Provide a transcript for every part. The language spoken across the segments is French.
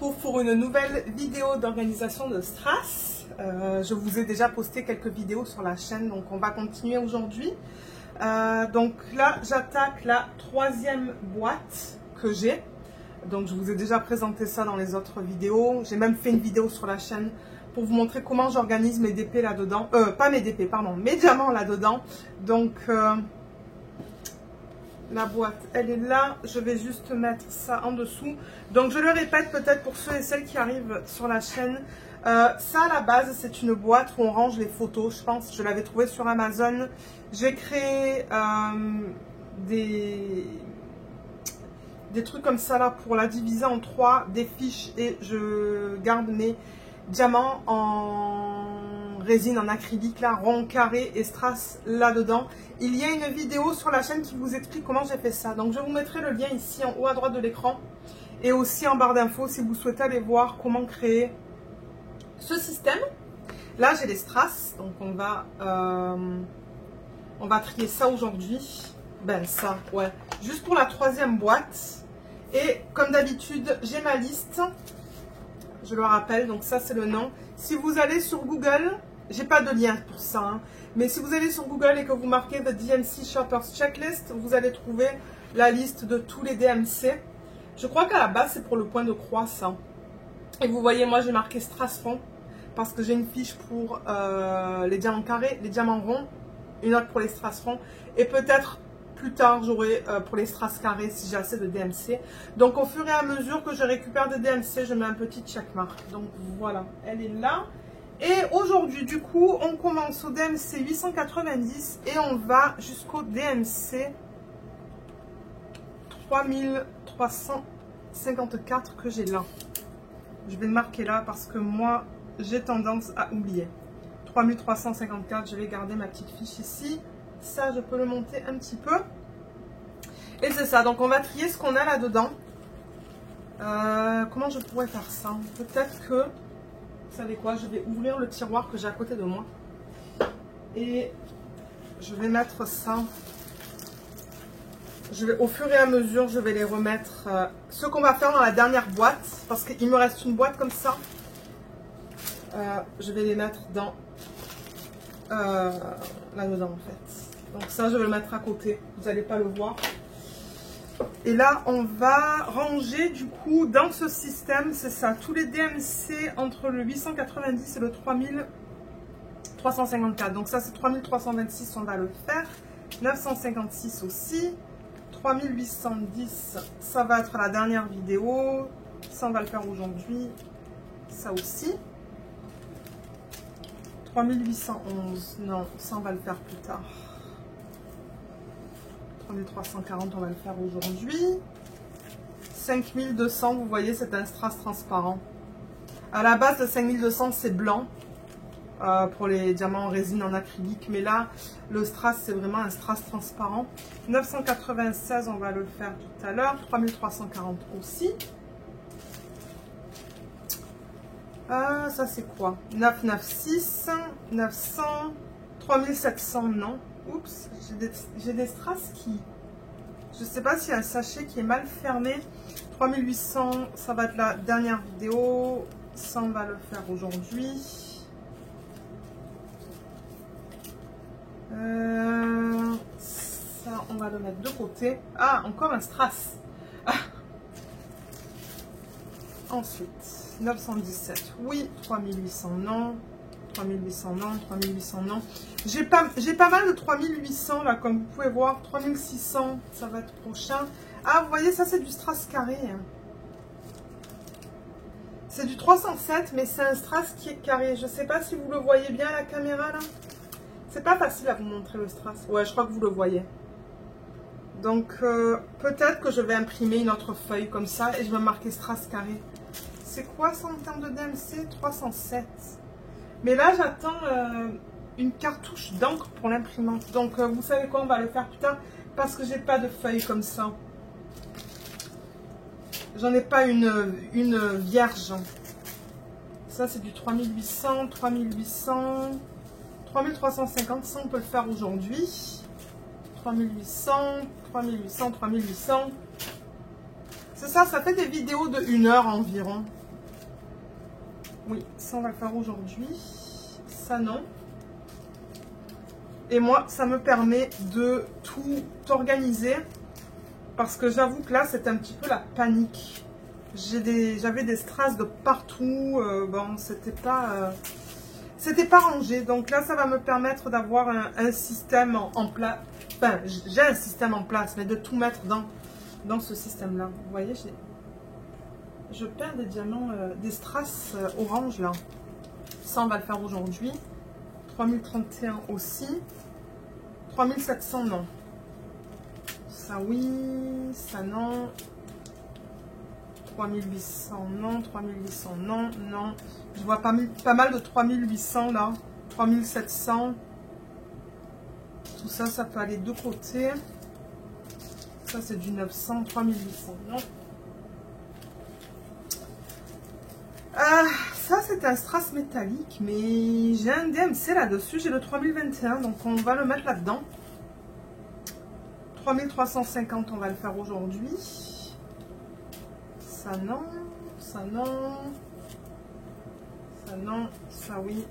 retrouve pour une nouvelle vidéo d'organisation de strass. Je vous ai déjà posté quelques vidéos sur la chaîne, donc on va continuer aujourd'hui. Donc là, j'attaque la troisième boîte que j'ai. Donc je vous ai déjà présenté ça dans les autres vidéos. J'ai même fait une vidéo sur la chaîne pour vous montrer comment j'organise mes DP là-dedans. Pas mes DP, pardon, mes diamants là-dedans. Donc la boîte, elle est là. Je vais juste mettre ça en dessous. Donc je le répète peut-être pour ceux et celles qui arrivent sur la chaîne. Ça à la base, c'est une boîte où on range les photos. Je pense que je l'avais trouvé sur Amazon. J'ai créé des trucs comme ça là pour la diviser en trois, des fiches, et je garde mes diamants en résine en acrylique là, rond, carré et strass là-dedans. Il y a une vidéo sur la chaîne qui vous explique comment j'ai fait ça. Donc je vous mettrai le lien ici en haut à droite de l'écran et aussi en barre d'infos si vous souhaitez aller voir comment créer ce système. Là j'ai les strass, donc on va trier ça aujourd'hui. Ben ça, ouais. Juste pour la troisième boîte. Et comme d'habitude, j'ai ma liste. Je le rappelle, donc ça c'est le nom. Si vous allez sur Google, j'ai pas de lien pour ça, hein, mais si vous allez sur Google et que vous marquez The DMC Shoppers Checklist, vous allez trouver la liste de tous les DMC. Je crois qu'à la base c'est pour le point de croix ça. Et vous voyez, moi j'ai marqué strass rond parce que j'ai une fiche pour les diamants carrés, les diamants ronds, une autre pour les strass ronds, et peut-être plus tard j'aurai pour les strass carrés si j'ai assez de DMC. Donc au fur et à mesure que je récupère des DMC, je mets un petit checkmark. Donc voilà, elle est là. Et aujourd'hui du coup on commence au DMC 890 et on va jusqu'au DMC 3354 que j'ai là. Je vais le marquer là parce que moi j'ai tendance à oublier. 3354, je vais garder ma petite fiche ici. Ça, je peux le monter un petit peu. Et c'est ça. Donc, on va trier ce qu'on a là-dedans. Comment je pourrais faire ça? Peut-être que, vous savez quoi, je vais ouvrir le tiroir que j'ai à côté de moi. Et je vais mettre ça. Au fur et à mesure, je vais les remettre. Ce qu'on va faire dans la dernière boîte, parce qu'il me reste une boîte comme ça. Je vais les mettre dans là-dedans en fait. Donc ça, je vais le mettre à côté. Vous n'allez pas le voir. Et là, on va ranger du coup dans ce système, c'est ça, tous les DMC entre le 890 et le 3354. Donc ça, c'est 3326, on va le faire. 956 aussi. 3810, ça va être la dernière vidéo. Ça, on va le faire aujourd'hui. Ça aussi. 3811, non, ça on va le faire plus tard. 3340, on va le faire aujourd'hui. 5200, vous voyez, c'est un strass transparent. À la base, le 5200, c'est blanc pour les diamants en résine en acrylique. Mais là, le strass, c'est vraiment un strass transparent. 996, on va le faire tout à l'heure. 3340 aussi. Ça c'est quoi? 996, 900, 3700, non. Oups, j'ai des strass qui... Je sais pas s'il y a un sachet qui est mal fermé. 3800, ça va être la dernière vidéo. Ça, on va le faire aujourd'hui. Ça, on va le mettre de côté. Ah, encore un strass. Ah. Ensuite... 917, oui, 3800, non, 3800, non, 3800, non. J'ai pas mal de 3800 là, comme vous pouvez voir. 3600, ça va être prochain. Ah, vous voyez, ça c'est du strass carré. Hein. C'est du 307, mais c'est un strass qui est carré. Je sais pas si vous le voyez bien à la caméra là. C'est pas facile à vous montrer le strass. Ouais, je crois que vous le voyez. Donc, peut-être que je vais imprimer une autre feuille comme ça et je vais marquer strass carré. C'est quoi ça en termes de DMC? 307. Mais là, j'attends une cartouche d'encre pour l'imprimante. Donc, vous savez quoi? On va le faire plus tard parce que j'ai pas de feuille comme ça. J'en ai pas une vierge. Ça, c'est du 3800, 3800, 3350. Ça, on peut le faire aujourd'hui. 3800, 3800, 3800. C'est ça, ça fait des vidéos de 1 heure environ. Oui, ça on va le faire aujourd'hui. Ça non. Et moi, ça me permet de tout organiser. Parce que j'avoue que là, c'est un petit peu la panique. J'avais des strass de partout. Bon, c'était pas rangé. Donc là, ça va me permettre d'avoir un système en place. Enfin, j'ai un système en place, mais de tout mettre dans ce système-là. Vous voyez, je perds des diamants, des strass orange là. Ça, on va le faire aujourd'hui. 3031 aussi. 3700, non. Ça, oui. Ça, non. 3800, non. 3800, non. Non. Je vois pas mal de 3800 là. 3700. Tout ça, ça peut aller de côté. Ça, c'est du 900. 3800, non. Ça, c'est un strass métallique, mais j'ai un DMC là-dessus. J'ai le 3021, donc on va le mettre là-dedans. 3350, on va le faire aujourd'hui. Ça, non. Ça, non. Ça, non. Ça, oui.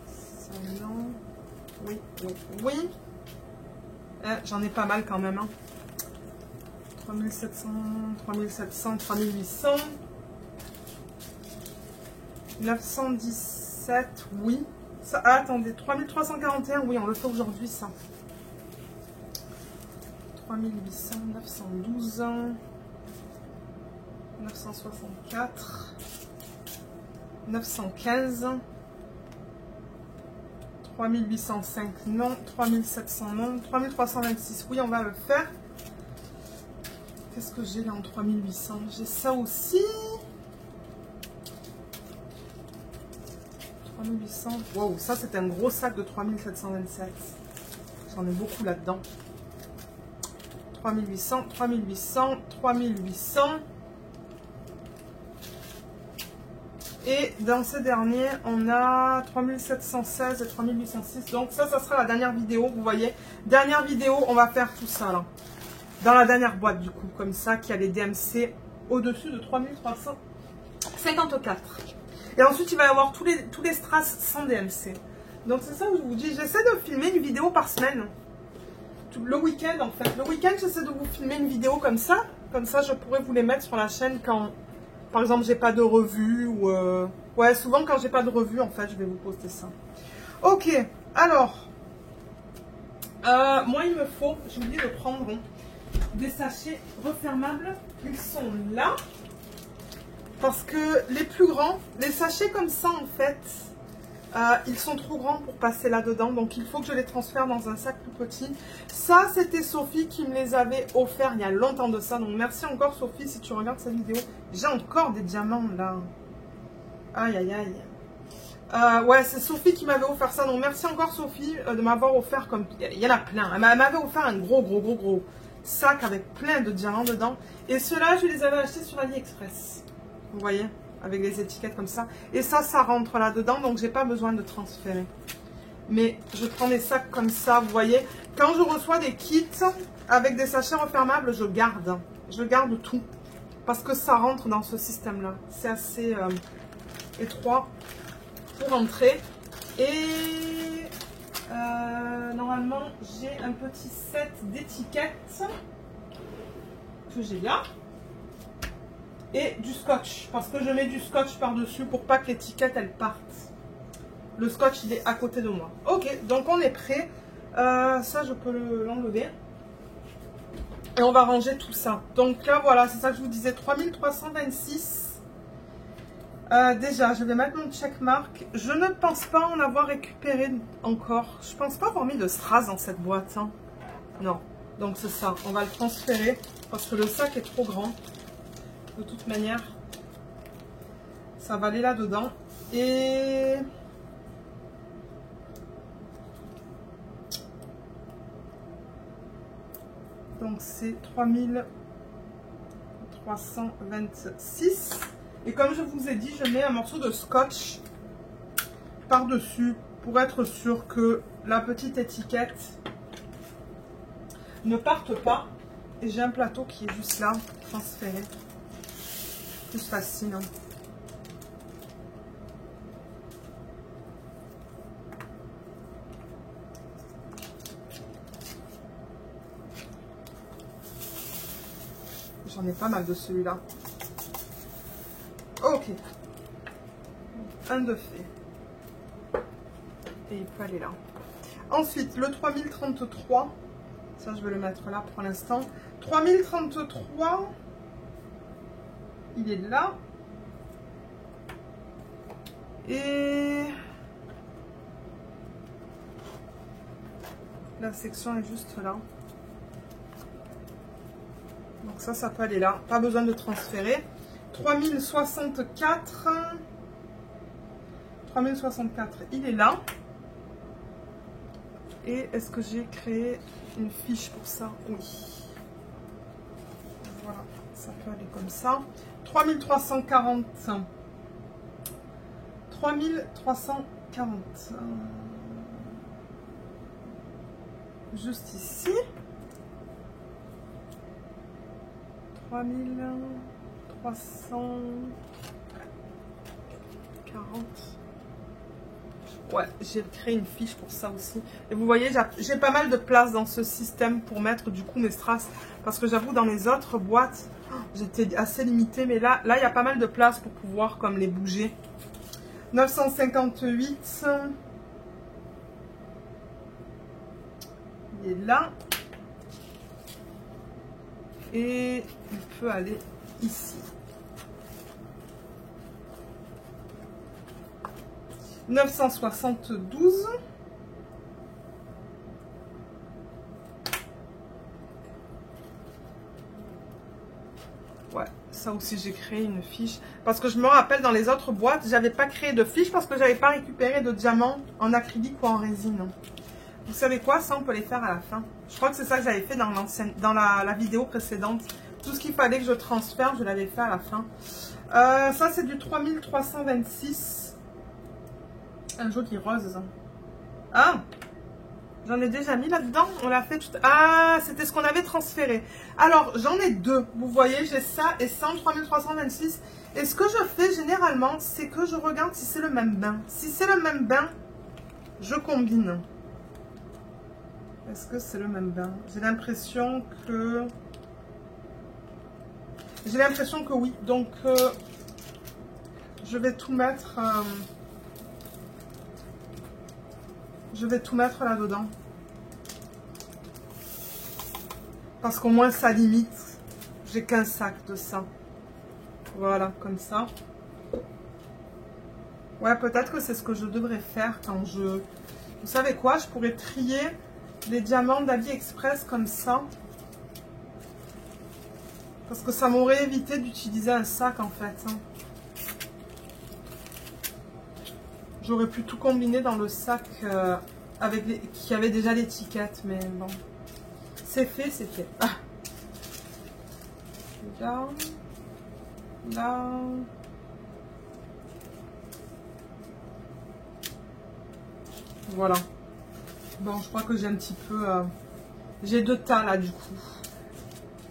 Ça, non. Oui, oui, oui. J'en ai pas mal quand même. Hein. 3700, 3700, 3800. 917, oui. Ça, attendez, 3341, oui, on le fait aujourd'hui, ça. 3800, 912, 964, 915, 3805, non. 3700, non. 3326, oui, on va le faire. Qu'est-ce que j'ai là en 3800? J'ai ça aussi. 3800. Wow, ça c'est un gros sac de 3727. J'en ai beaucoup là-dedans. 3800, 3800, 3800. Et dans ces derniers, on a 3716 et 3806. Donc ça sera la dernière vidéo, vous voyez. Dernière vidéo, on va faire tout ça là. Dans la dernière boîte du coup, comme ça, qui a les DMC au-dessus de 3354. Et ensuite, il va y avoir tous les strass sans DMC. Donc, c'est ça que je vous dis. J'essaie de filmer une vidéo par semaine. Le week-end, en fait. Le week-end, j'essaie de vous filmer une vidéo comme ça. Comme ça, je pourrais vous les mettre sur la chaîne quand, par exemple, j'ai pas de revue. Ou ouais, souvent, quand j'ai pas de revue, en fait, je vais vous poster ça. Ok, alors. Moi, il me faut, j'ai oublié de prendre des sachets refermables. Ils sont là. Parce que les plus grands, les sachets comme ça en fait, ils sont trop grands pour passer là-dedans. Donc il faut que je les transfère dans un sac plus petit. Ça, c'était Sophie qui me les avait offerts il y a longtemps de ça. Donc merci encore Sophie si tu regardes cette vidéo. J'ai encore des diamants là. Aïe aïe aïe. Ouais, c'est Sophie qui m'avait offert ça. Donc merci encore Sophie de m'avoir offert comme... Il y en a plein. Elle m'avait offert un gros sac avec plein de diamants dedans. Et ceux-là, je les avais achetés sur AliExpress. Vous voyez, avec les étiquettes comme ça. Et ça rentre là-dedans, donc j'ai pas besoin de transférer. Mais je prends des sacs comme ça, vous voyez. Quand je reçois des kits avec des sachets refermables, je garde. Je garde tout. Parce que ça rentre dans ce système-là. C'est assez étroit pour entrer. Et normalement, j'ai un petit set d'étiquettes que j'ai là. Et du scotch, parce que je mets du scotch par-dessus pour pas que l'étiquette elle parte. Le scotch il est à côté de moi. Ok, donc on est prêt. Ça je peux l'enlever. Et on va ranger tout ça. Donc là voilà, c'est ça que je vous disais, 3326. Déjà, je vais mettre mon checkmark. Je ne pense pas en avoir récupéré encore. Je pense pas avoir mis de strass dans cette boîte. Hein. Non, donc c'est ça. On va le transférer parce que le sac est trop grand. De toute manière, ça va aller là-dedans. Et donc c'est 3326. Et comme je vous ai dit, je mets un morceau de scotch par-dessus pour être sûr que la petite étiquette ne parte pas. Et j'ai un plateau qui est juste là, transféré. Plus facile. Hein. j'en ai pas mal de celui-là. Ok. Un de fait. Et il peut aller là. Ensuite, le 3033. Ça, je vais le mettre là pour l'instant. 3033. Il est là. Et la section est juste là. Donc ça peut aller là. Pas besoin de transférer. 3064. 3064, il est là. Et est-ce que j'ai créé une fiche pour ça? Oui. Voilà, ça peut aller comme ça. 3340. 3340. Juste ici. 3340. Ouais, j'ai créé une fiche pour ça aussi. Et vous voyez, j'ai pas mal de place dans ce système pour mettre du coup mes strass. Parce que j'avoue, dans les autres boîtes, j'étais assez limitée. Mais là, il y a pas mal de place pour pouvoir comme les bouger. 958. Il est là. Et il peut aller ici. 972. Ouais, ça aussi j'ai créé une fiche. Parce que je me rappelle dans les autres boîtes, j'avais pas créé de fiche parce que j'avais pas récupéré de diamants en acrylique ou en résine. Vous savez quoi? Ça, on peut les faire à la fin. Je crois que c'est ça que j'avais fait dans la vidéo précédente. Tout ce qu'il fallait que je transfère, je l'avais fait à la fin. Ça, c'est du 3326. Un joli rose. Ah, j'en ai déjà mis là-dedans. On l'a fait tout... Ah, c'était ce qu'on avait transféré. Alors, j'en ai deux. Vous voyez, j'ai ça et ça en 3326. Et ce que je fais généralement, c'est que je regarde si c'est le même bain. Si c'est le même bain, je combine. Est-ce que c'est le même bain? J'ai l'impression que... J'ai l'impression que oui. Donc, je vais tout mettre... Je vais tout mettre là-dedans. Parce qu'au moins, ça limite. J'ai qu'un sac de ça. Voilà, comme ça. Ouais, peut-être que c'est ce que je devrais faire quand je... Vous savez quoi? Je pourrais trier les diamants d'AliExpress comme ça. Parce que ça m'aurait évité d'utiliser un sac, en fait. J'aurais pu tout combiner dans le sac qui avait déjà l'étiquette, mais bon. C'est fait, c'est fait. Ah. Là. Là. Voilà. Bon, je crois que j'ai un petit peu... j'ai deux tas là, du coup.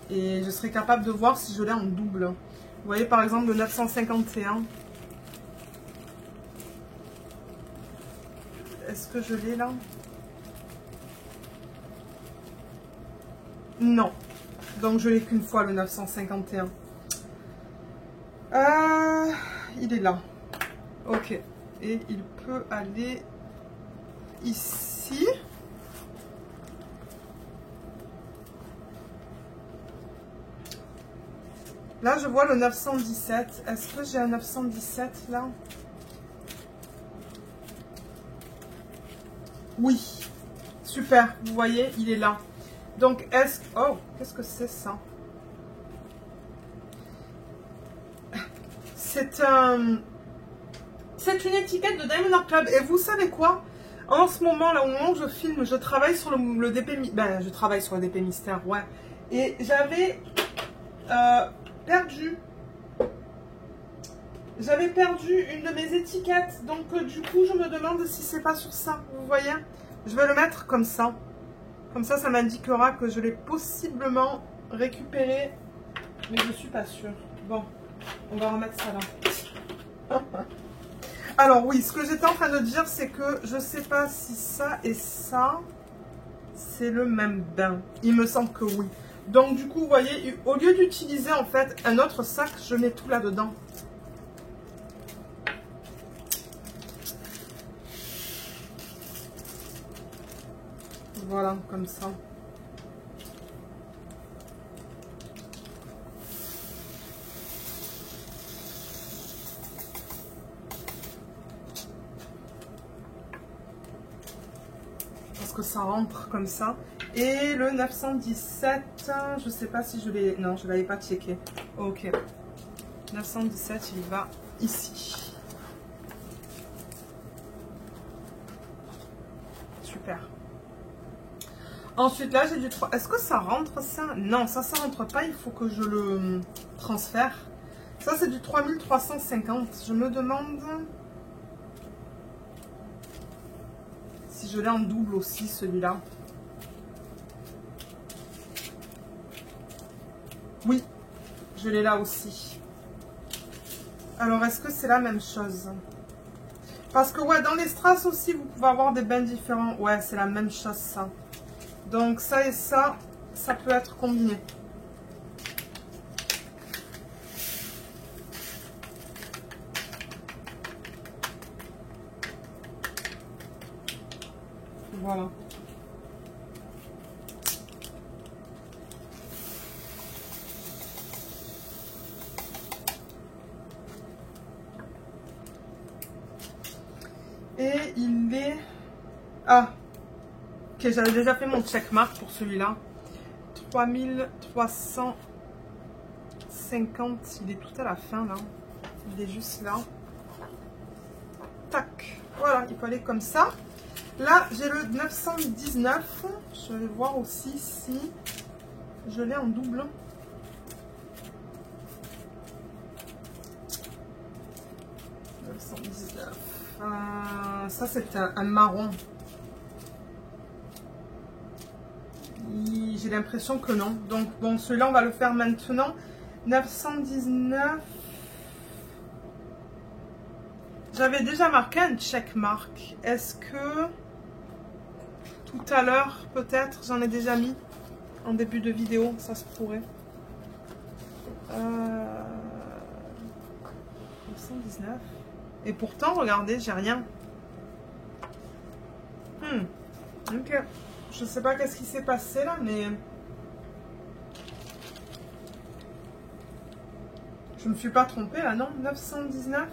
Et je serai capable de voir si je l'ai en double. Vous voyez, par exemple, le 951. Est-ce que je l'ai là? Non. Donc je l'ai qu'une fois le 951. Il est là. Ok. Et il peut aller ici. Là je vois le 917. Est-ce que j'ai un 917 là? Oui, super, vous voyez, il est là. Donc, est-ce... Oh, qu'est-ce que c'est ça? C'est une étiquette de Diamond Art Club. Et vous savez quoi? En ce moment, là, au moment où je filme, je travaille sur le DP... Ben, je travaille sur le DP Mystère, ouais. Et j'avais perdu... J'avais perdu une de mes étiquettes. Donc, du coup, je me demande si c'est pas sur ça. Vous voyez? Je vais le mettre comme ça. Comme ça, ça m'indiquera que je l'ai possiblement récupéré. Mais je suis pas sûre. Bon, on va remettre ça là. Alors oui, ce que j'étais en train de dire, c'est que je sais pas si ça et ça, c'est le même bain. Il me semble que oui. Donc du coup, vous voyez, au lieu d'utiliser en fait un autre sac, je mets tout là-dedans. Voilà, comme ça. Parce que ça rentre comme ça. Et le 917, je sais pas si je l'ai... Non, je ne l'avais pas checké. Ok. 917, il va ici. Super. Ensuite, là, j'ai du 3. Est-ce que ça rentre, ça? Non, ça rentre pas. Il faut que je le transfère. Ça, c'est du 3350. Je me demande si je l'ai en double aussi, celui-là. Oui, je l'ai là aussi. Alors, est-ce que c'est la même chose? Parce que, ouais, dans les strass aussi, vous pouvez avoir des bains différents. Ouais, c'est la même chose, ça. Donc, ça et ça, ça peut être combiné. Voilà. Et il est... Ah, ok, j'avais déjà fait mon checkmark pour celui-là. 3350, il est tout à la fin là. Il est juste là. Tac, voilà, il peut aller comme ça. Là, j'ai le 919. Je vais voir aussi si je l'ai en double. Ça, c'est un marron. J'ai l'impression que non. Donc, bon, celui-là, on va le faire maintenant. 919. J'avais déjà marqué un checkmark. Est-ce que tout à l'heure, peut-être, j'en ai déjà mis en début de vidéo? Ça se pourrait. 919. Et pourtant, regardez, j'ai rien. Ok. Je sais pas qu'est-ce qui s'est passé là, mais... Je me suis pas trompée là, non? 919.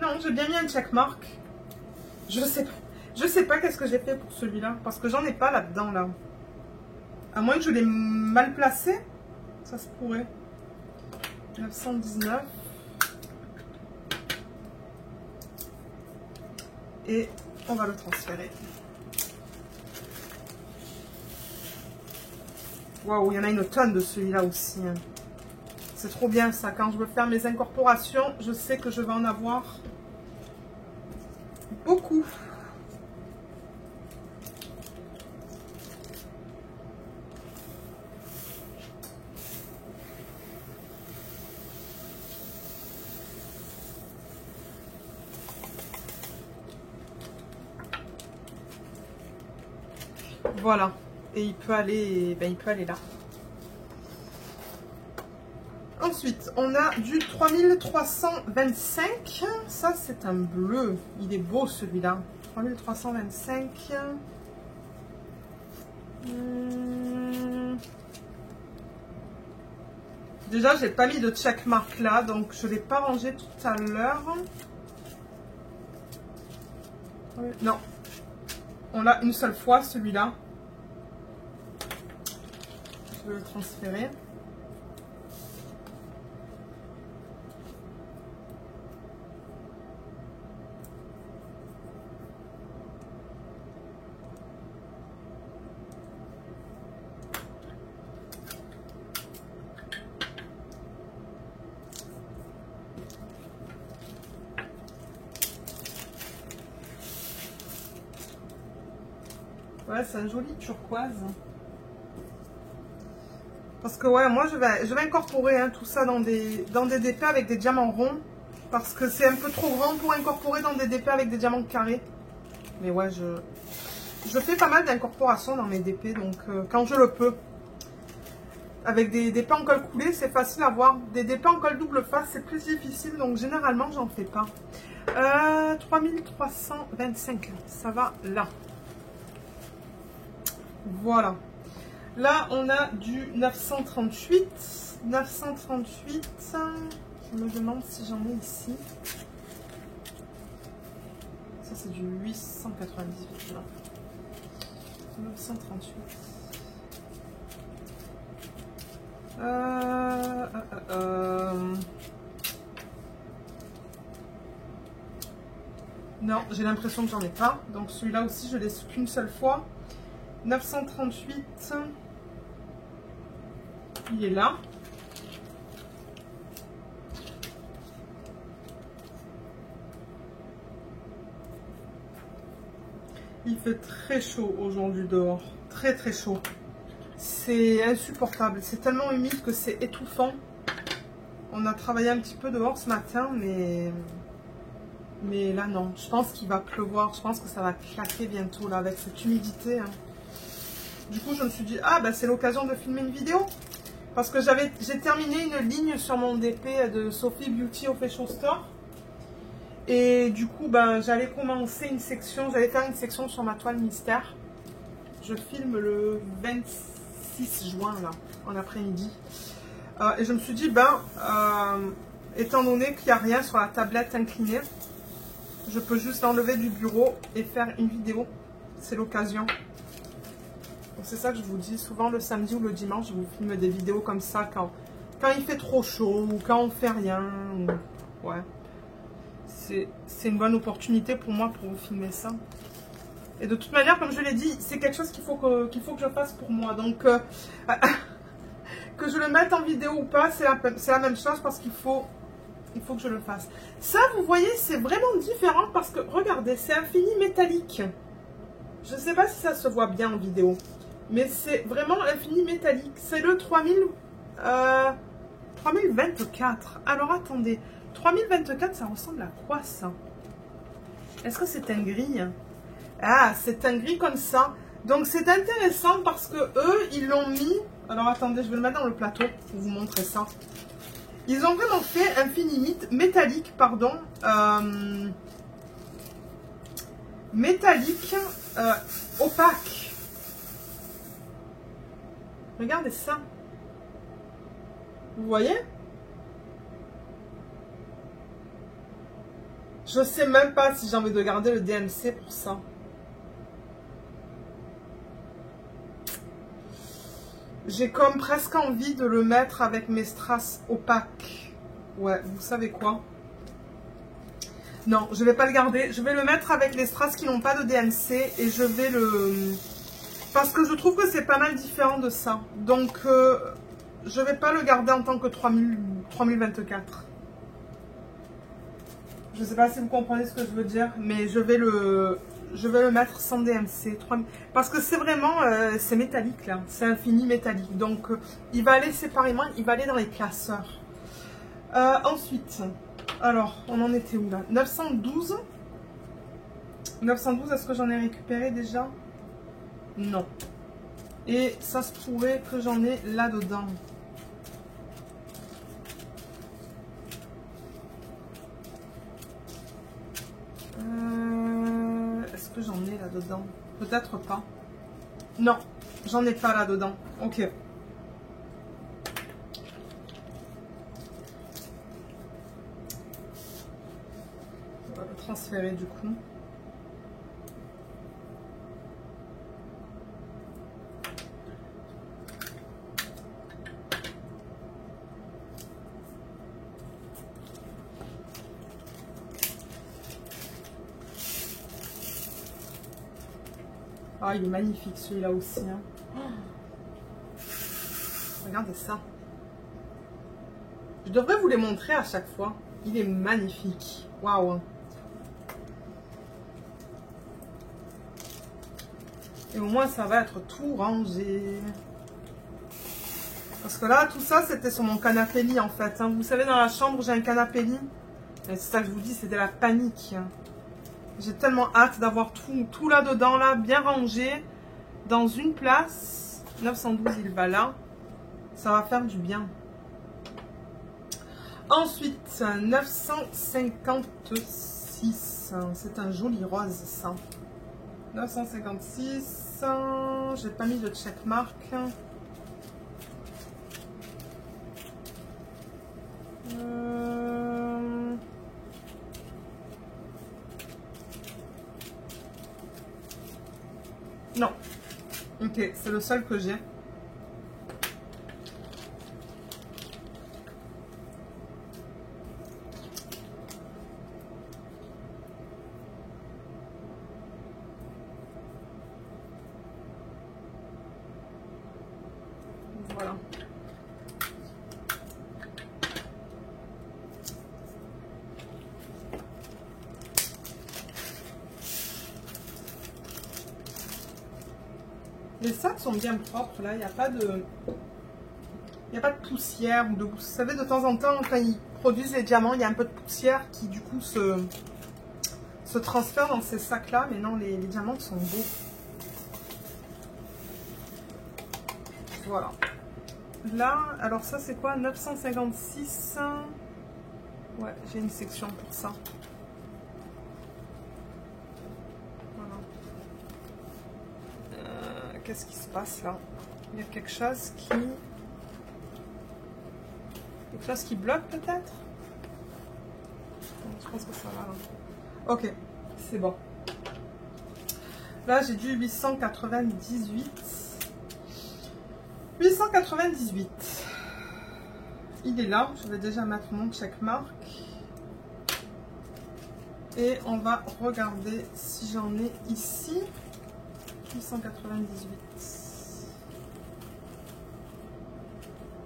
Non, j'ai bien mis un checkmark. Je sais pas qu'est-ce que j'ai fait pour celui-là. Parce que j'en ai pas là-dedans, là. À moins que je l'ai mal placé. Ça se pourrait. 919. Et on va le transférer. Waouh, il y en a une tonne de celui-là aussi. C'est trop bien ça. Quand je veux faire mes incorporations, je sais que je vais en avoir beaucoup. Voilà. Et il peut aller, ben, il peut aller là. Ensuite, on a du 3325. Ça, c'est un bleu. Il est beau, celui-là. 3325. Déjà, j'ai pas mis de checkmark là, donc je l'ai pas rangé tout à l'heure. Non. On l'a une seule fois, celui-là. Je vais le transférer. Ouais, c'est un joli turquoise. Parce que ouais, moi je vais incorporer tout ça dans des DP avec des diamants ronds. Parce que c'est un peu trop grand pour incorporer dans des DP avec des diamants carrés. Mais ouais, Je fais pas mal d'incorporations dans mes DP, donc quand je le peux. Avec des DP en colle coulée, c'est facile à voir. Des DP en colle double face, c'est plus difficile, donc généralement, j'en fais pas. 3325, ça va là. Voilà. Là, on a du 938. 938, je me demande si j'en ai ici. Ça, c'est du 898, là. 938. Non, j'ai l'impression que j'en ai pas. Donc celui-là aussi, je l'ai qu'une seule fois. 938. Il est là. Il fait très chaud aujourd'hui dehors. Très très chaud. C'est insupportable. C'est tellement humide que c'est étouffant. On a travaillé un petit peu dehors ce matin, mais là non. Je pense qu'il va pleuvoir. Je pense que ça va claquer bientôt là avec cette humidité. Hein. Du coup, je me suis dit, ah ben c'est l'occasion de filmer une vidéo. Parce que j'ai terminé une ligne sur mon DP de Sophie Beauty Official Store. Et du coup, ben, j'allais commencer une section. J'allais faire une section sur ma toile mystère. Je filme le 26 juin, là, en après-midi. Et je me suis dit, ben, étant donné qu'il n'y a rien sur la tablette inclinée, je peux juste l'enlever du bureau et faire une vidéo. C'est l'occasion. C'est ça que je vous dis. Souvent, le samedi ou le dimanche, je vous filme des vidéos comme ça quand il fait trop chaud ou quand on fait rien. Ou... Ouais. C'est une bonne opportunité pour moi pour vous filmer ça. Et de toute manière, comme je l'ai dit, c'est quelque chose qu'il faut que je fasse pour moi. Donc, que je le mette en vidéo ou pas, c'est la même chose parce qu'il faut que je le fasse. Ça, vous voyez, c'est vraiment différent parce que, regardez, c'est un fini métallique. Je ne sais pas si ça se voit bien en vidéo, mais c'est vraiment un fini métallique. C'est le 3024. Alors, attendez. 3024, ça ressemble à quoi, ça? Est-ce que c'est un gris? Ah, c'est un gris comme ça. Donc, c'est intéressant parce que eux, ils l'ont mis... Alors, attendez, je vais le mettre dans le plateau pour vous montrer ça. Ils ont vraiment fait un fini métallique, pardon. Métallique opaque. Regardez ça. Vous voyez? Je sais même pas si j'ai envie de garder le DMC pour ça. J'ai comme presque envie de le mettre avec mes strass opaques. Ouais, vous savez quoi? Non, je vais pas le garder. Je vais le mettre avec les strass qui n'ont pas de DMC et je vais le... Parce que je trouve que c'est pas mal différent de ça. Donc, je vais pas le garder en tant que 3024. Je sais pas si vous comprenez ce que je veux dire, mais je vais le mettre sans DMC. Parce que c'est vraiment, c'est métallique là. C'est un fini métallique. Donc, il va aller séparément, il va aller dans les classeurs. Ensuite, alors, on en était où là? 912. 912, est-ce que j'en ai récupéré déjà? Non. Et ça se pourrait que j'en ai là-dedans. Est-ce que j'en ai là-dedans? Peut-être pas. Non, j'en ai pas là-dedans. Ok. On va le transférer du coup. Ah, il est magnifique celui-là aussi. Hein. Oh. Regardez ça. Je devrais vous les montrer à chaque fois. Il est magnifique. Waouh. Et au moins, ça va être tout rangé. Parce que là, tout ça, c'était sur mon canapé lit en fait. Hein. Vous savez, dans la chambre, j'ai un canapé lit. C'est ça que je vous dis, c'était la panique. J'ai tellement hâte d'avoir tout là-dedans, là, bien rangé, dans une place. 912, il va là. Ça va faire du bien. Ensuite, 956. C'est un joli rose, ça. 956. J'ai pas mis de checkmark. Non. Ok, c'est le seul que j'ai. Voilà. Les sacs sont bien propres, là, il n'y a pas de... Il n'y a pas de poussière. Vous savez, de temps en temps, quand ils produisent les diamants, il y a un peu de poussière qui, du coup, se transfère dans ces sacs-là. Mais non, les diamants sont beaux. Voilà. Là, alors ça, c'est quoi? 956. Ouais, j'ai une section pour ça. Qu'est-ce qui se passe là? Il y a quelque chose qui bloque peut-être? Je pense que ça va là. Ok, c'est bon. Là j'ai du 898. 898. Il est là, je vais déjà mettre mon checkmark. Et on va regarder si j'en ai ici. 898.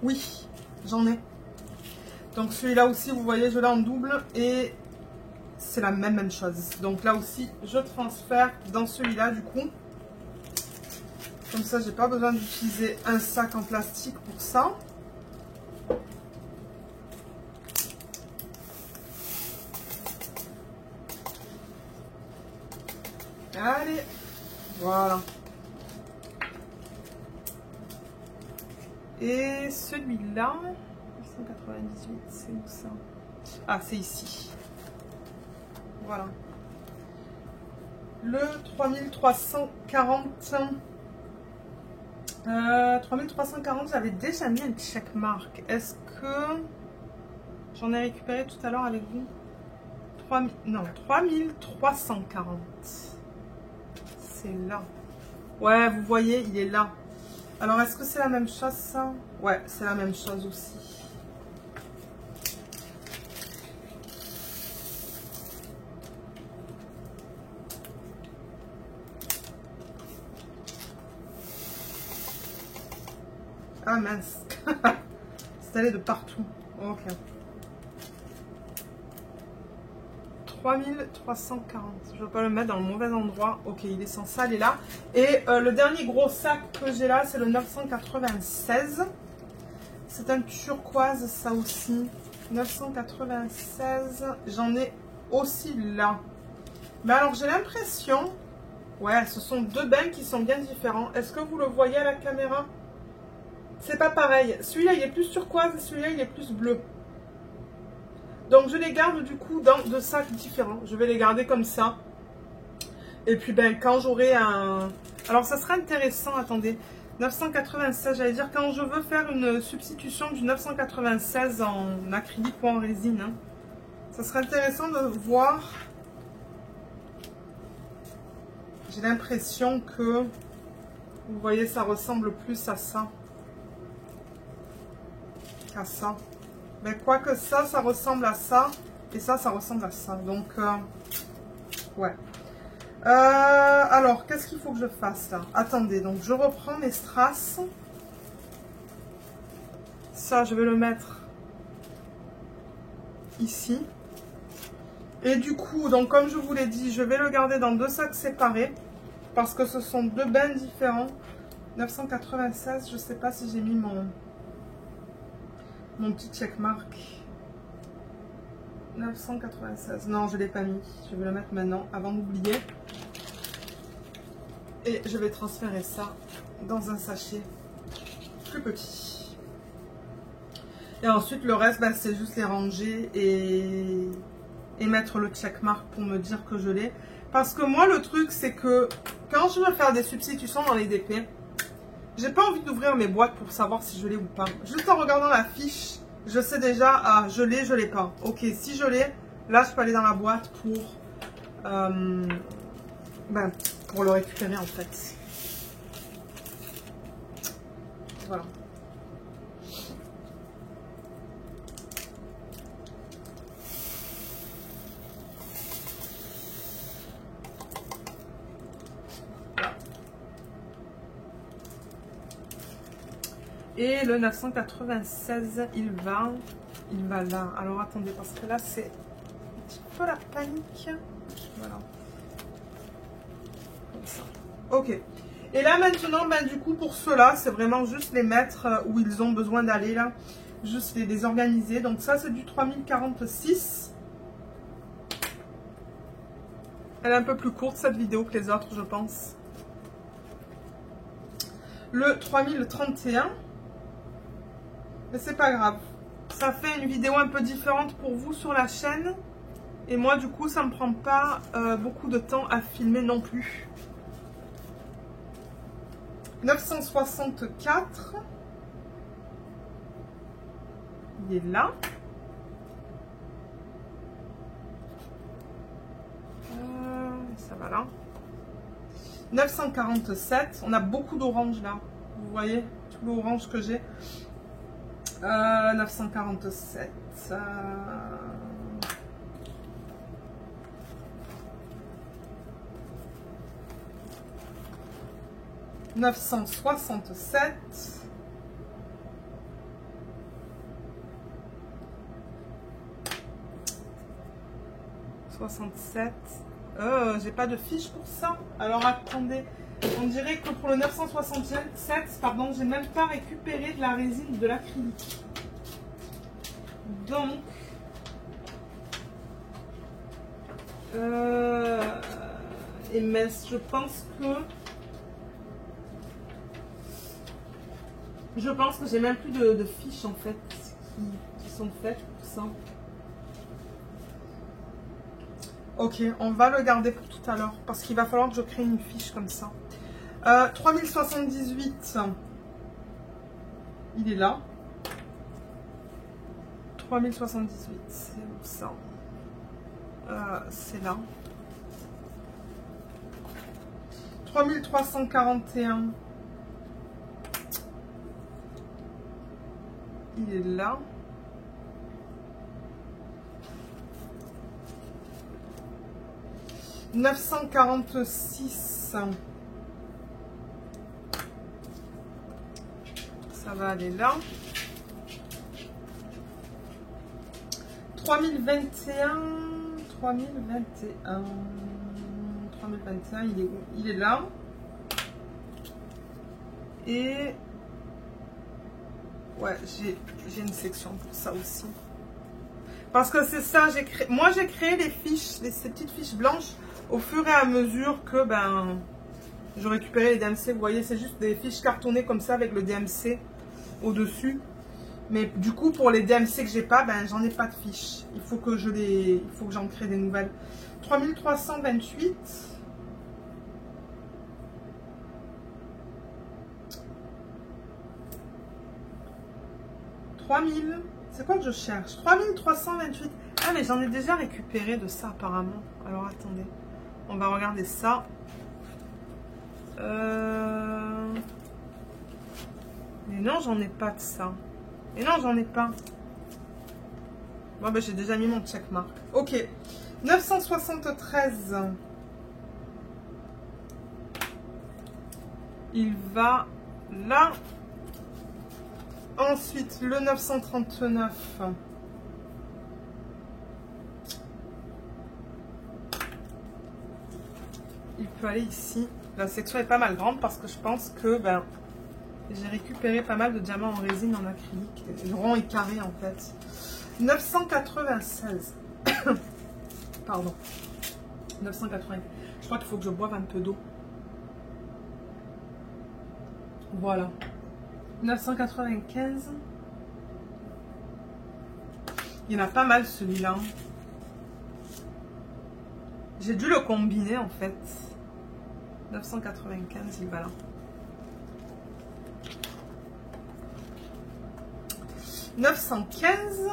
Oui, j'en ai. Donc celui-là aussi, vous voyez, je l'ai en double et c'est la même chose. Donc là aussi, je transfère dans celui-là du coup. Comme ça, j'ai pas besoin d'utiliser un sac en plastique pour ça. Allez, voilà. Et celui-là, 898, c'est où ça? Ah, c'est ici. Voilà. Le 3340. 3340, j'avais déjà mis un checkmark. Est-ce que j'en ai récupéré tout à l'heure avec vous? 3340. C'est là. Ouais, vous voyez, il est là. Alors, est-ce que c'est la même chose, ça? Ouais, c'est la même chose aussi. Ah mince. C'est allé de partout. Ok. 3340. Je ne vais pas le mettre dans le mauvais endroit. Ok, il est censé aller là. Et le dernier gros sac que j'ai là, c'est le 996. C'est un turquoise, ça aussi. 996. J'en ai aussi là. Mais alors, j'ai l'impression... Ouais, ce sont deux bains qui sont bien différents. Est-ce que vous le voyez à la caméra? C'est pas pareil. Celui-là, il est plus turquoise et celui-là, il est plus bleu. Donc, je les garde du coup dans deux sacs différents. Je vais les garder comme ça. Et puis, ben, quand j'aurai un... Alors, ça serait intéressant, attendez. 996, j'allais dire, quand je veux faire une substitution du 996 en acrylique ou en résine, hein, ça serait intéressant de voir. J'ai l'impression que, vous voyez, ça ressemble plus à ça. À ça. Mais quoique ça ressemble à ça. Et ça ressemble à ça. Donc, ouais. Alors, qu'est-ce qu'il faut que je fasse là? Attendez, donc je reprends mes strass. Ça, je vais le mettre ici. Et du coup, donc comme je vous l'ai dit, je vais le garder dans deux sacs séparés. Parce que ce sont deux bains différents. 996, je ne sais pas si j'ai mis mon petit checkmark. 996. Non, je ne l'ai pas mis. Je vais le mettre maintenant avant d'oublier. Et je vais transférer ça dans un sachet plus petit. Et ensuite, le reste, bah, c'est juste les ranger et mettre le checkmark pour me dire que je l'ai. Parce que moi, le truc, c'est que quand je veux faire des substitutions dans les DP, j'ai pas envie d'ouvrir mes boîtes pour savoir si je l'ai ou pas. Juste en regardant la fiche, je sais déjà, ah, je l'ai pas. Ok, si je l'ai, là, je peux aller dans la boîte pour le récupérer, en fait. Voilà. Et le 996, il va là. Alors attendez, parce que là c'est un petit peu la panique. Voilà. Comme ça. Ok. Et là maintenant, ben, du coup pour ceux-là, c'est vraiment juste les mettre où ils ont besoin d'aller là. Juste les organiser. Donc ça c'est du 3046. Elle est un peu plus courte cette vidéo que les autres, je pense. Le 3031. Mais c'est pas grave. Ça fait une vidéo un peu différente pour vous sur la chaîne. Et moi, du coup, ça me prend pas beaucoup de temps à filmer non plus. 964. Il est là. Ça va là. 947. On a beaucoup d'orange là. Vous voyez tout l'orange que j'ai. 947. 967. 67. J'ai pas de fiche pour ça. Alors attendez. On dirait que pour le 967, pardon, j'ai même pas récupéré de la résine de l'acrylique. Donc, mais je pense que j'ai même plus de fiches en fait qui sont faites pour ça. Ok, on va le garder pour tout à l'heure parce qu'il va falloir que je crée une fiche comme ça. 3078, il est là. 3078, c'est où ça? C'est là. 3341, il est là. 946, ça va aller là. 3021, il est là. Et ouais, j'ai une section pour ça aussi. Parce que c'est ça, moi j'ai créé les fiches, ces petites fiches blanches au fur et à mesure que je récupérais les DMC. Vous voyez, c'est juste des fiches cartonnées comme ça avec le DMC au-dessus. Mais du coup, pour les DMC que j'ai pas, j'en ai pas de fiches. Il faut que j'en crée des nouvelles. 3328. 3000. C'est quoi que je cherche? 3328. Ah, mais j'en ai déjà récupéré de ça apparemment. Alors attendez. On va regarder ça. Mais non, j'en ai pas de ça. Et non, j'en ai pas. Bon, j'ai déjà mis mon checkmark. Ok. 973. Il va là. Ensuite, le 939. Il peut aller ici. La section est pas mal grande parce que je pense que j'ai récupéré pas mal de diamants en résine en acrylique. Rond et carré en fait. 996. Pardon. 980. Je crois qu'il faut que je boive un peu d'eau. Voilà. 995. Il y en a pas mal celui-là. J'ai dû le combiner en fait. 995, il va là. 915.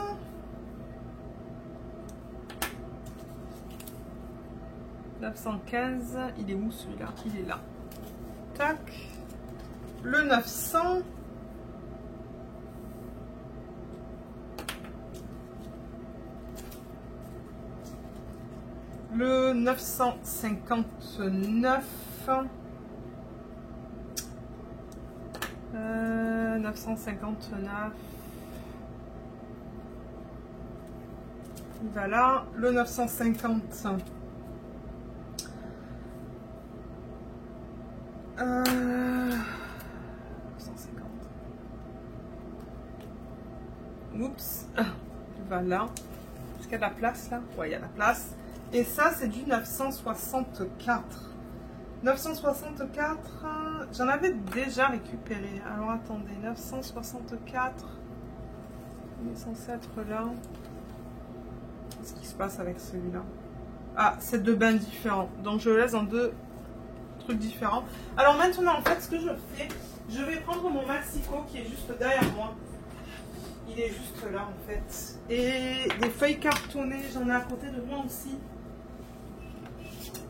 915, il est où celui-là? Il est là. Tac. Le 900. Le 959. 959. Il va là. Le 950. 950. Oups. Il va là. Est-ce qu'il y a de la place là? Ouais, il y a de la place. Et ça, c'est du 964. 964, j'en avais déjà récupéré. Alors, attendez, 964. Il est censé être là. Qu'est-ce qui se passe avec celui-là? Ah, c'est deux bains différents. Donc, je le laisse dans deux trucs différents. Alors, maintenant, en fait, ce que je fais, je vais prendre mon Maxico qui est juste derrière moi. Il est juste là, en fait. Et des feuilles cartonnées, j'en ai à côté de moi aussi.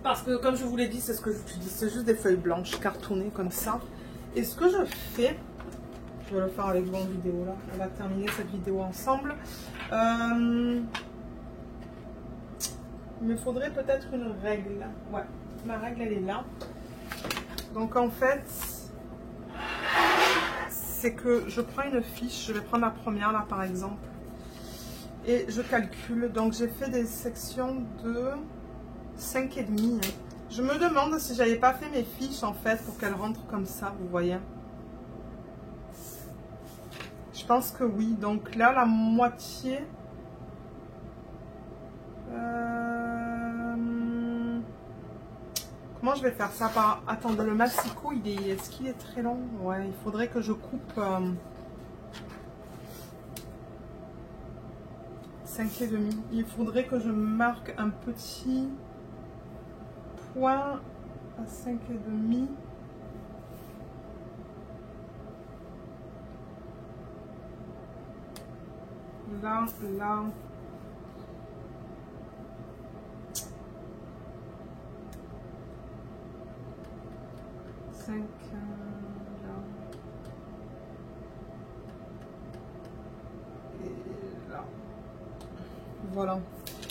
Parce que, comme je vous l'ai dit, c'est ce que j'utilise. C'est juste des feuilles blanches cartonnées comme ça. Et ce que je fais, je vais le faire avec vous en vidéo là. On va terminer cette vidéo ensemble. Il me faudrait peut-être une règle. Ouais, ma règle elle est là. Donc en fait, c'est que je prends une fiche. Je vais prendre la première là par exemple. Et je calcule. Donc j'ai fait des sections de 5,5. Je me demande si j'avais pas fait mes fiches en fait pour qu'elles rentrent comme ça, vous voyez. Je pense que oui. Donc là, la moitié. Comment je vais faire ça par... Attendez, le Maxico, est-ce qu'il est très long? Ouais, il faudrait que je coupe 5,5. Il faudrait que je marque un petit point à 5,5. Là, là. Là. Et là. Voilà.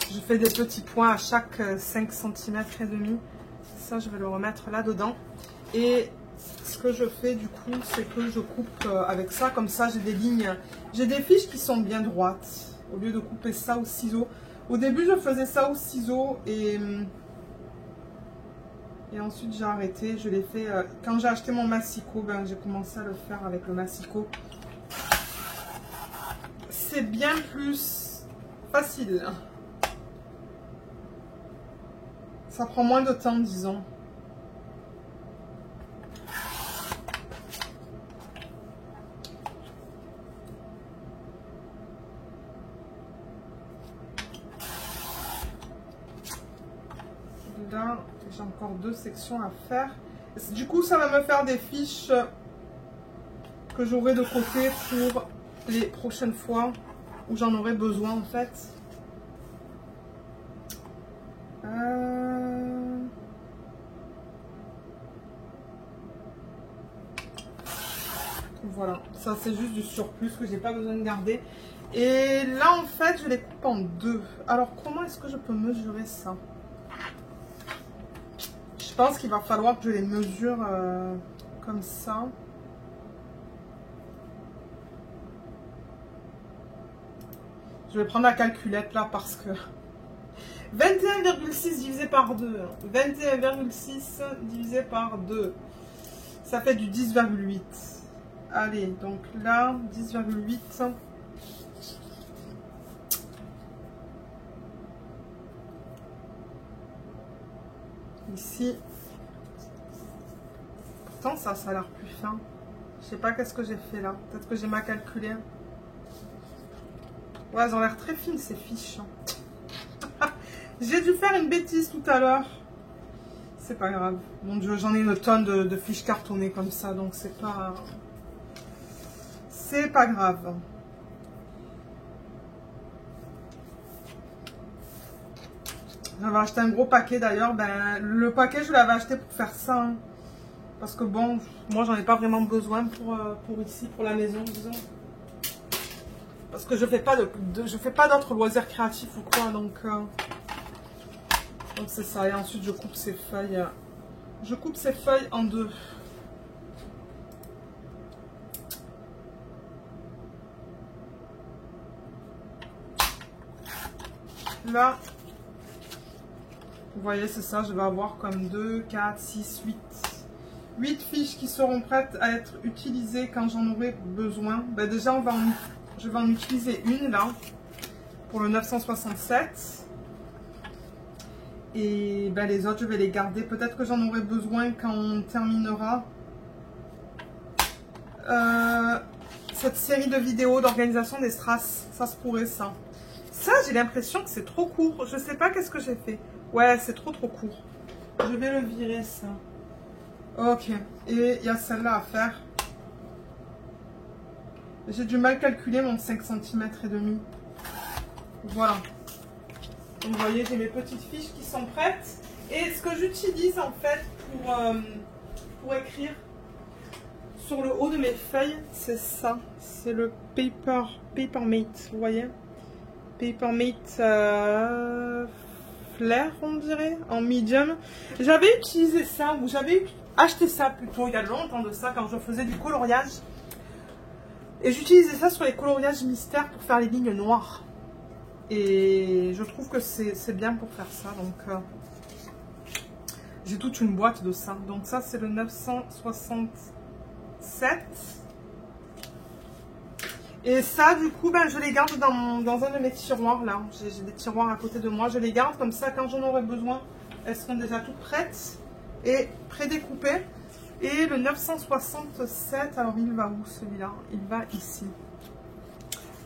Je fais des petits points à chaque 5 cm et demi. Ça, je vais le remettre là-dedans. Et ce que je fais du coup, c'est que je coupe avec ça. Comme ça, j'ai des lignes. J'ai des fiches qui sont bien droites. Au lieu de couper ça au ciseau. Au début, je faisais ça au ciseau et ensuite j'ai arrêté. Je l'ai fait quand j'ai acheté mon Maxico. Ben, j'ai commencé à le faire avec le Maxico. C'est bien plus facile. Ça prend moins de temps, disons. Là, j'ai encore 2 sections à faire. Du coup, ça va me faire des fiches que j'aurai de côté pour les prochaines fois où j'en aurai besoin, en fait. Voilà, ça c'est juste du surplus que j'ai pas besoin de garder. Et là, en fait, je les coupe en 2. Alors, comment est-ce que je peux mesurer ça? Je pense qu'il va falloir que je les mesure comme ça. Je vais prendre la calculette là parce que 21,6 divisé par 2. 21,6 divisé par 2. Ça fait du 10,8. Allez, donc là, 10,8. Ici. Pourtant, ça a l'air plus fin. Je sais pas qu'est-ce que j'ai fait là. Peut-être que j'ai mal calculé. Ouais, elles ont l'air très fines ces fiches. J'ai dû faire une bêtise tout à l'heure. C'est pas grave. Mon Dieu, j'en ai une tonne de fiches cartonnées comme ça, donc c'est pas... C'est pas grave. J'avais acheté un gros paquet d'ailleurs. Ben, le paquet, je l'avais acheté pour faire ça. Hein. Parce que bon, moi, j'en ai pas vraiment besoin pour ici, pour la maison, disons. Parce que je fais pas d'autres loisirs créatifs ou quoi, donc c'est ça. Et ensuite, je coupe ces feuilles. Je coupe ces feuilles en deux. Là, vous voyez, c'est ça. Je vais avoir comme 2, 4, 6, 8 fiches qui seront prêtes à être utilisées quand j'en aurai besoin. Ben déjà, je vais en utiliser une là, pour le 967. Et ben, les autres, je vais les garder. Peut-être que j'en aurai besoin quand on terminera cette série de vidéos d'organisation des strass. Ça se pourrait, ça. Ça, j'ai l'impression que c'est trop court. Je sais pas qu'est-ce que j'ai fait. Ouais, c'est trop court. Je vais le virer, ça. Ok. Et il y a celle-là à faire. J'ai du mal calculer mon 5 cm et demi. Voilà. Donc, vous voyez, j'ai mes petites fiches qui sont prêtes. Et ce que j'utilise, en fait, pour écrire sur le haut de mes feuilles, c'est ça. C'est le Papermate, vous voyez. Papermate Flair, on dirait, en medium. J'avais utilisé ça, ou j'avais acheté ça plutôt, il y a longtemps de ça, quand je faisais du coloriage. Et j'utilisais ça sur les coloriages mystères pour faire les lignes noires. Et je trouve que c'est bien pour faire ça. Donc, j'ai toute une boîte de ça. Donc ça, c'est le 967. Et ça, du coup, ben, je les garde dans un de mes tiroirs, là. J'ai des tiroirs à côté de moi. Je les garde comme ça, quand j'en aurai besoin, elles seront déjà toutes prêtes et pré-découpées. Et le 967, alors il va où celui-là? Il va ici.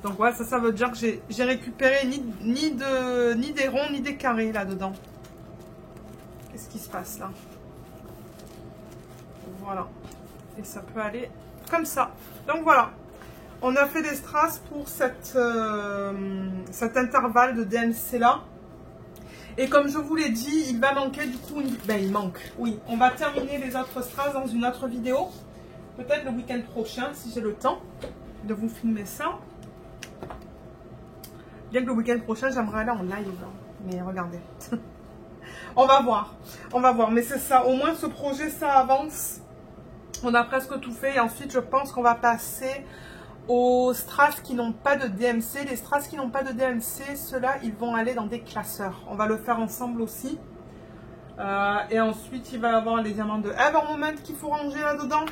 Donc ouais, ça veut dire que j'ai récupéré ni des ronds ni des carrés là-dedans. Qu'est-ce qui se passe là? Voilà. Et ça peut aller comme ça. Donc voilà. On a fait des strass pour cet intervalle de DMC là. Et comme je vous l'ai dit, il va manquer du coup... Ben il manque, oui. On va terminer les autres strass dans une autre vidéo. Peut-être le week-end prochain si j'ai le temps de vous filmer ça. Bien que le week-end prochain, j'aimerais aller en live. Mais regardez. On va voir. On va voir. Mais c'est ça. Au moins, ce projet, ça avance. On a presque tout fait. Et ensuite, je pense qu'on va passer aux strass qui n'ont pas de DMC. Les strass qui n'ont pas de DMC, ceux-là, ils vont aller dans des classeurs. On va le faire ensemble aussi. Et ensuite, il va y avoir les diamants de Evermoment qu'il faut ranger là-dedans.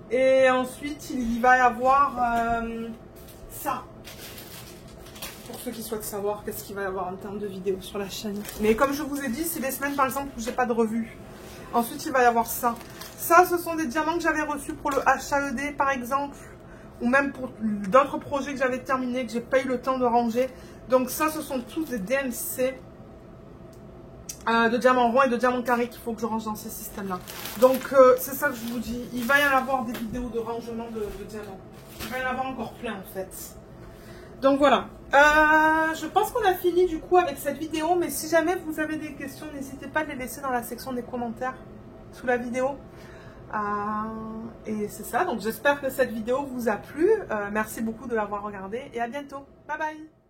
Et ensuite, il va y avoir ça. Pour ceux qui souhaitent savoir qu'est-ce qu'il va y avoir en termes de vidéos sur la chaîne. Mais comme je vous ai dit, c'est des semaines par exemple où j'ai pas de revue. Ensuite, il va y avoir ça. Ça, ce sont des diamants que j'avais reçus pour le HAED par exemple. Ou même pour d'autres projets que j'avais terminés, que j'ai pas eu le temps de ranger. Donc ça, ce sont tous des DMC de diamants ronds et de diamants carrés qu'il faut que je range dans ces systèmes-là. Donc c'est ça que je vous dis. Il va y en avoir des vidéos de rangement de diamants. Il va y en avoir encore plein en fait. Donc voilà. Je pense qu'on a fini du coup avec cette vidéo. Mais si jamais vous avez des questions, n'hésitez pas à les laisser dans la section des commentaires sous la vidéo. Et c'est ça. Donc j'espère que cette vidéo vous a plu. Merci beaucoup de l'avoir regardée et à bientôt. Bye bye.